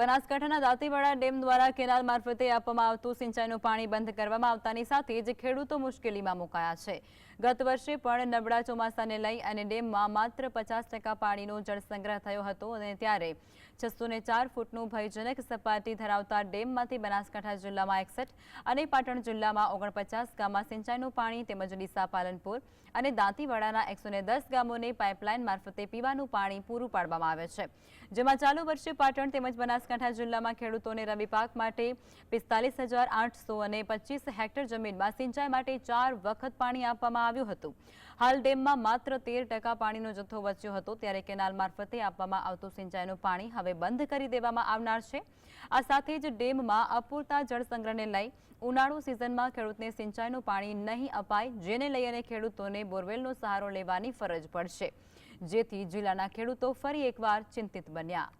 બનાસકાંઠાના દાંતીવાડા ડેમ દ્વારા કેનાલ મારફતે આપવામાં આવતું સિંચાઈનું પાણી બંધ કરવામાં આવતાની સાથે જ ખેડૂતો મુશ્કેલીમાં મુકાયા છે। ગત વર્ષે પણ નબળા ચોમાસાને લઈ અને ડેમમાં માત્ર 50% પાણીનો જળસંગ્રહ થયો હતો અને ત્યારે 604 ફૂટનું ભયજનક સપાટી ધરાવતા ડેમમાંથી બનાસકાંઠા જિલ્લામાં 61 અને પાટણ જિલ્લામાં 49 ગામમાં સિંચાઈનું પાણી તેમજ ડીસા, પાલનપુર અને દાંતીવાડાના 110 ગામોને પાઇપલાઇન મારફતે પીવાનું પાણી પૂરું પાડવામાં આવે છે, જેમાં ચાલુ વર્ષે પાટણ તેમજ બનાસકાંઠા જિલ્લામાં ખેડૂતોને રવિ પાક માટે 45,825 હેક્ટર જમીનમાં સિંચાઈ માટે 4 વખત પાણી આપવામાં આવ્યું હતું। હાલ ડેમમાં માત્ર 13% પાણીનો જથ્થો બચ્યો હતો, ત્યારે કેનાલ મારફતે આપવામાં આવતું સિંચાઈનું પાણી હવે બંધ કરી દેવામાં આવનાર છે। આ સાથે જ ડેમમાં અપૂરતા જળસંગ્રહને લઈ ઉનાળુ સિઝનમાં ખેડૂતને સિંચાઈનું પાણી નહીં અપાય, જેને લઈ અને ખેડૂતોને બોરવેલનો સહારો લેવાની ફરજ પડશે, જેથી જિલ્લાના ખેડૂતો ફરી એકવાર ચિંતિત બન્યા।